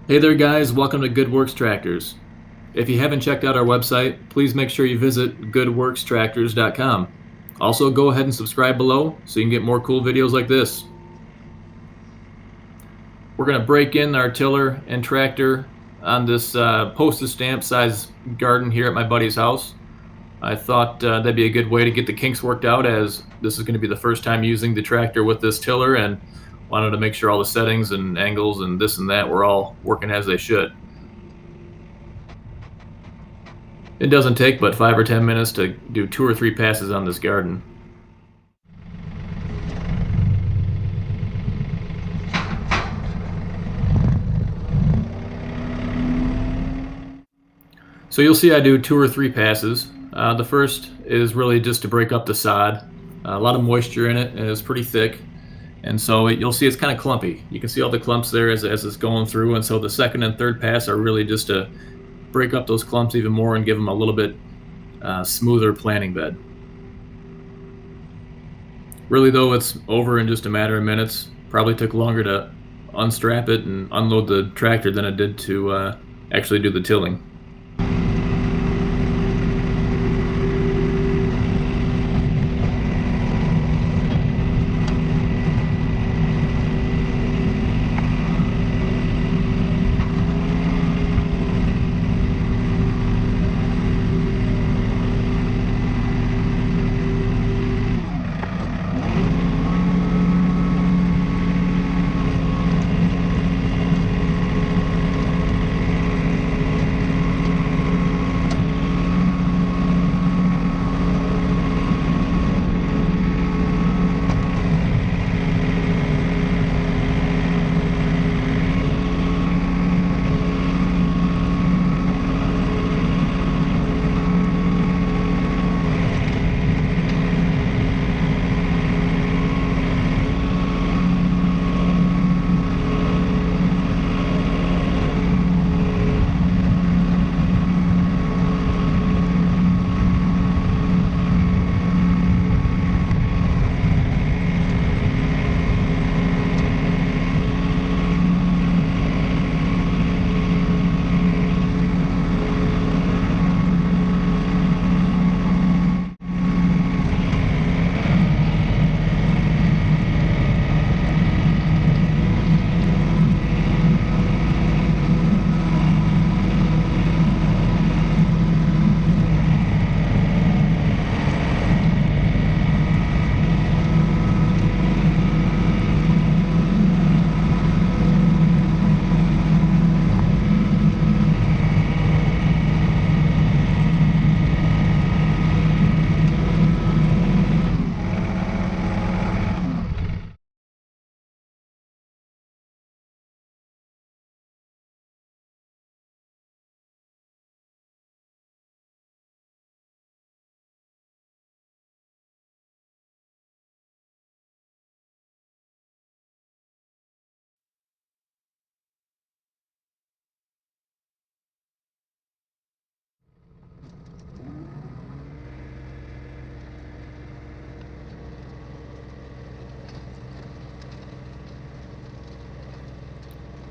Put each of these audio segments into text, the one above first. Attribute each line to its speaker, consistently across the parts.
Speaker 1: Hey there guys, welcome to Good Works Tractors. If you haven't checked out our website, please make sure you visit goodworkstractors.com. Also, go ahead and subscribe below so you can get more cool videos like this. We're going to break in our tiller and tractor on this postage stamp size garden here at my buddy's house. I thought that'd be a good way to get the kinks worked out, as this is going to be the first time using the tractor with this tiller, and wanted to make sure all the settings and angles and this and that were all working as they should. It doesn't take but 5 or 10 minutes to do 2 or 3 passes on this garden. So you'll see I do 2 or 3 passes. The first is really just to break up the sod. A lot of moisture in it, and it's pretty thick. And so you'll see it's kind of clumpy. You can see all the clumps there as it's going through, and so the second and third pass are really just to break up those clumps even more and give them a little bit smoother planting bed. Really though, it's over in just a matter of minutes. Probably took longer to unstrap it and unload the tractor than it did to actually do the tilling.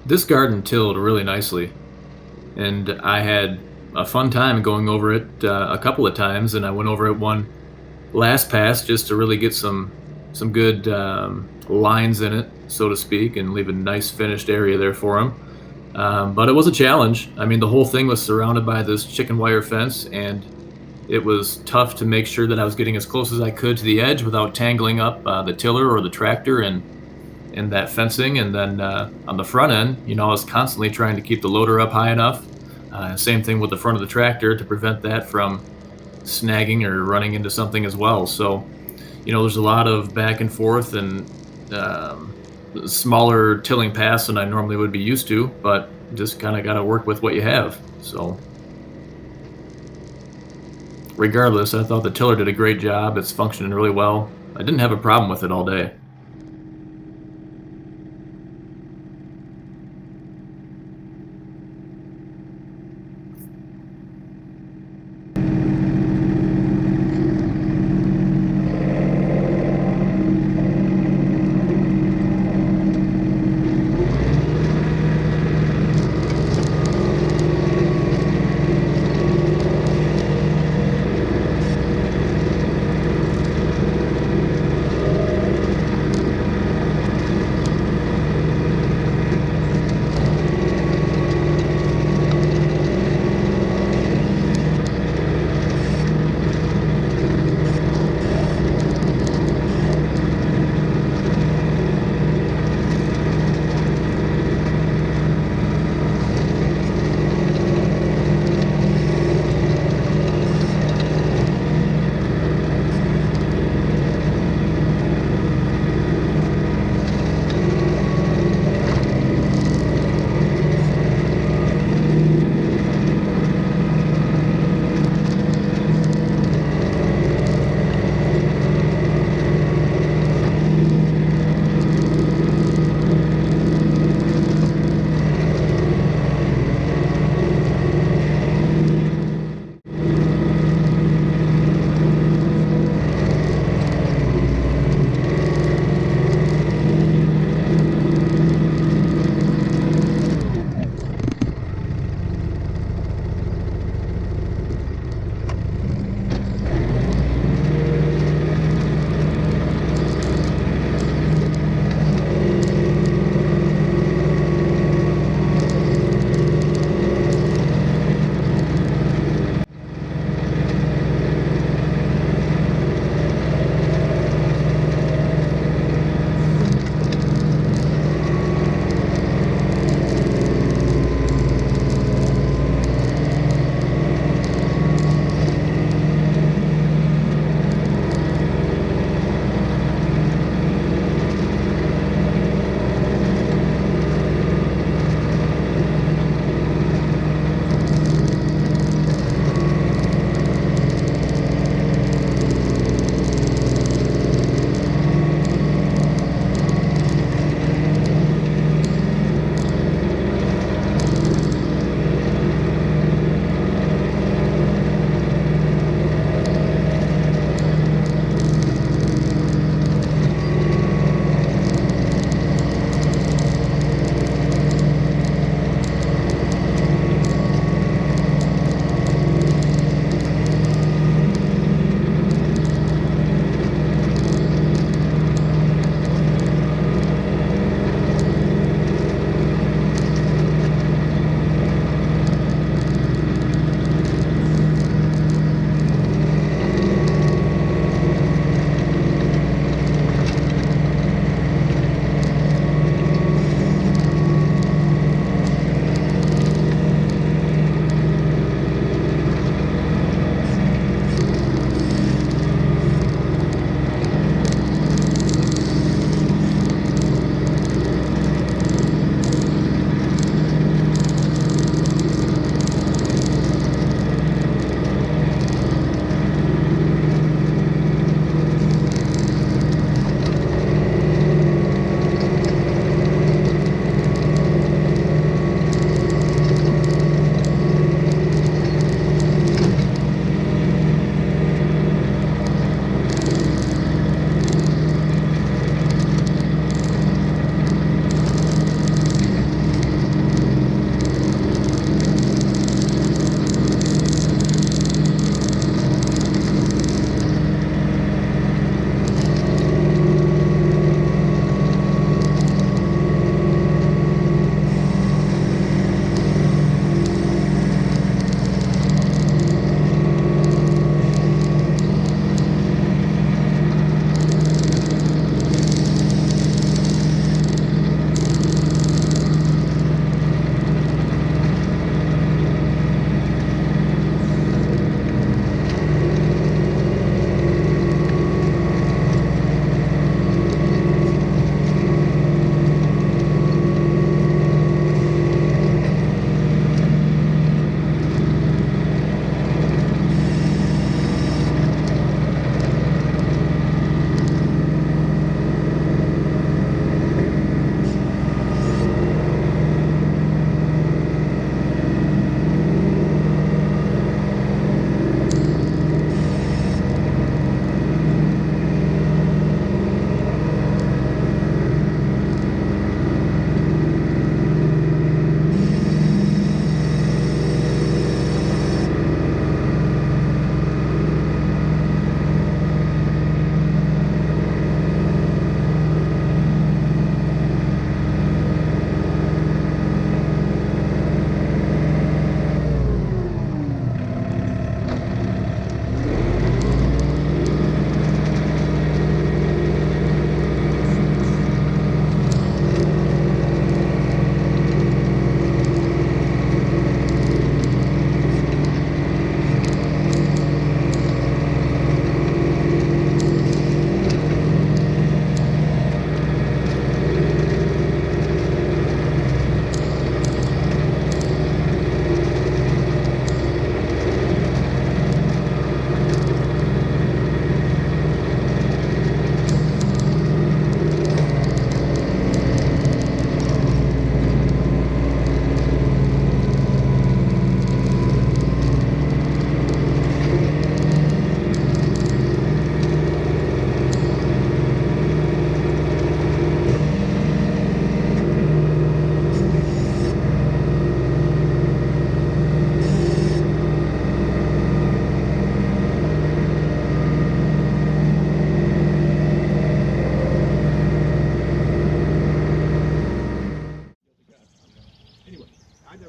Speaker 1: This garden tilled really nicely, and I had a fun time going over it a couple of times, and I went over it one last pass just to really get some good lines in it, so to speak, and leave a nice finished area there for them. But it was a challenge. I mean, the whole thing was surrounded by this chicken wire fence, and it was tough to make sure that I was getting as close as I could to the edge without tangling up the tiller or the tractor and that fencing. And then on the front end, I was constantly trying to keep the loader up high enough. Same thing with the front of the tractor to prevent that from snagging or running into something as well. So, there's a lot of back and forth and smaller tilling paths than I normally would be used to, but just kind of got to work with what you have. So regardless, I thought the tiller did a great job. It's functioning really well. I didn't have a problem with it all day.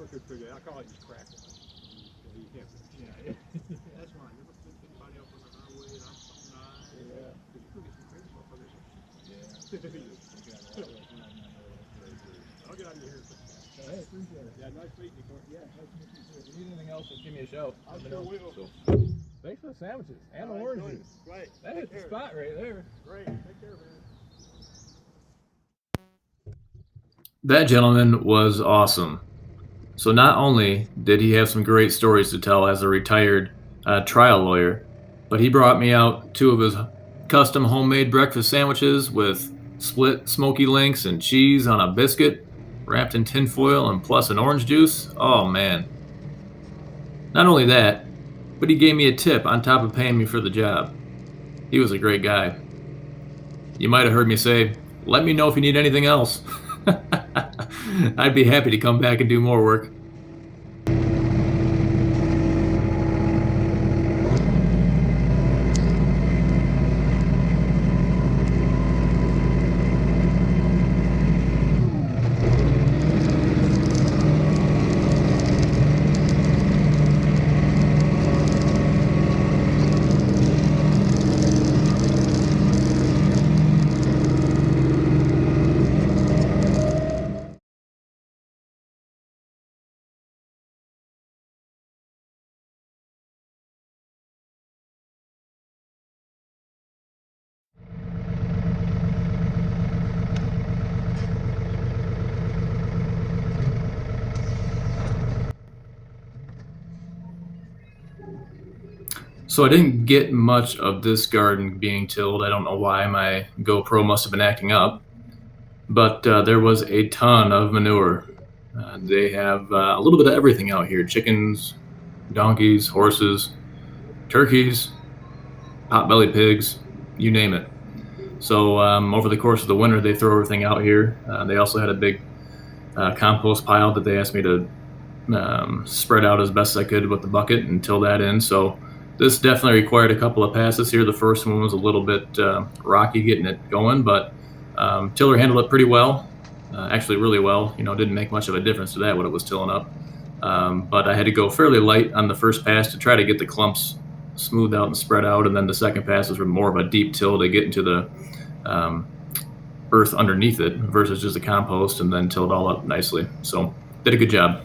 Speaker 2: never could figure it out. I call it just crackle. You can't figure it out. Yeah, that's fine. Never put anybody up on the highway and I'm something nice. Yeah. Because you could get some crazy motherfuckers. Yeah. I'll get out of your hair. Hey, appreciate it. Yeah, nice meeting you, Courtney. Yeah, nice to meet you too. If you need anything else, just give me a shout. I sure will. So, thanks for the sandwiches and the oranges. Great. That hit the spot right there. Great. Take care, man.
Speaker 1: That gentleman was awesome. So not only did he have some great stories to tell as a retired trial lawyer, but he brought me out 2 of his custom homemade breakfast sandwiches with split smoky links and cheese on a biscuit, wrapped in tin foil and plus an orange juice. Oh man. Not only that, but he gave me a tip on top of paying me for the job. He was a great guy. You might have heard me say, let me know if you need anything else. I'd be happy to come back and do more work. So I didn't get much of this garden being tilled. I don't know why my GoPro must have been acting up, but there was a ton of manure. They have a little bit of everything out here: chickens, donkeys, horses, turkeys, potbelly pigs, you name it. So over the course of the winter, they throw everything out here. They also had a big compost pile that they asked me to spread out as best as I could with the bucket and till that in. So this definitely required a couple of passes here. The first one was a little bit rocky getting it going, but tiller handled it pretty well, actually really well. You know, didn't make much of a difference to that when it was tilling up. But I had to go fairly light on the first pass to try to get the clumps smoothed out and spread out, and then the second pass was more of a deep till to get into the earth underneath it versus just a compost, and then tilled all up nicely. So did a good job.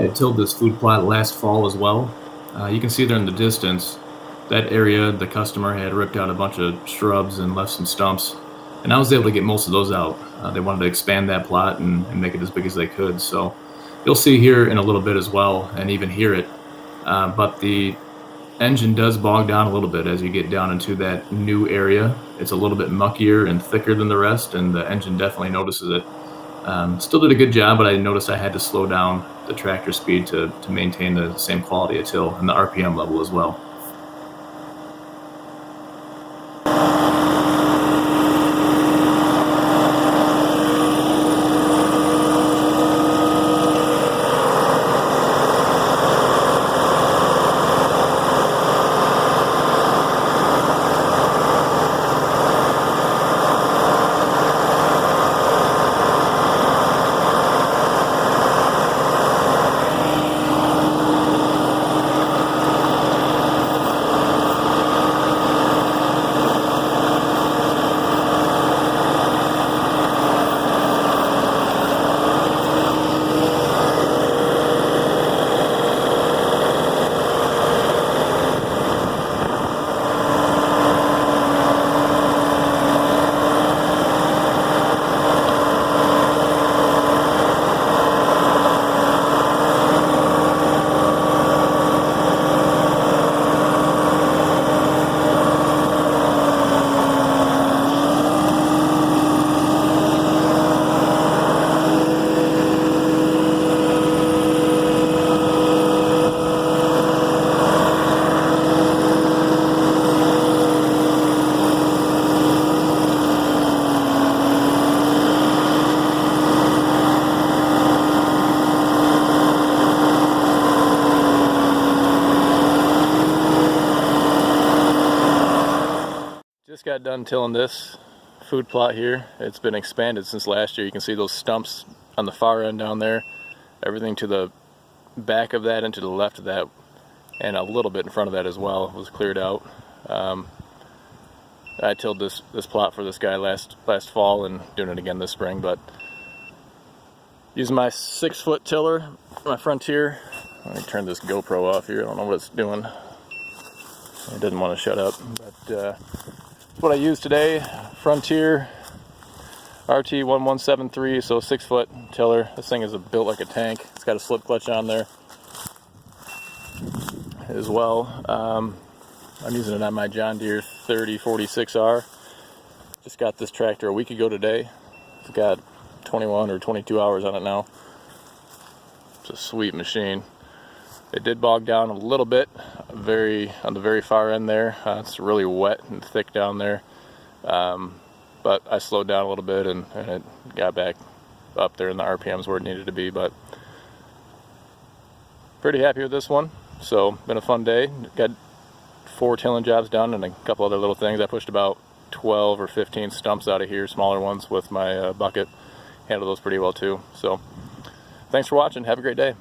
Speaker 1: had tilled this food plot last fall as well. You can see there in the distance, that area the customer had ripped out a bunch of shrubs and left some stumps, and I was able to get most of those out. They wanted to expand that plot and make it as big as they could. So you'll see here in a little bit as well, and even hear it. But the engine does bog down a little bit as you get down into that new area. It's a little bit muckier and thicker than the rest, and the engine definitely notices it. Still did a good job, but I noticed I had to slow down the tractor speed to maintain the same quality of till and the RPM level as well. Just got done tilling this food plot here. It's been expanded since last year. You can see those stumps on the far end down there. Everything to the back of that and to the left of that, and a little bit in front of that as well, was cleared out. I tilled this plot for this guy last fall and doing it again this spring, but using my 6-foot tiller, my Frontier. Let me turn this GoPro off here. I don't know what it's doing. It doesn't want to shut up, but what I used today, Frontier RT1173, so 6-foot tiller. This thing is built like a tank. It's got a slip clutch on there as well. I'm using it on my John Deere 3046r. Just got this tractor a week ago today. It's got 21 or 22 hours on it now. It's a sweet machine. It did bog down a little bit, on the very far end there. It's really wet and thick down there, but I slowed down a little bit and it got back up there in the RPMs where it needed to be. But pretty happy with this one. So been a fun day. Got 4 tilling jobs done and a couple other little things. I pushed about 12 or 15 stumps out of here, smaller ones, with my bucket. Handled those pretty well too. So thanks for watching. Have a great day.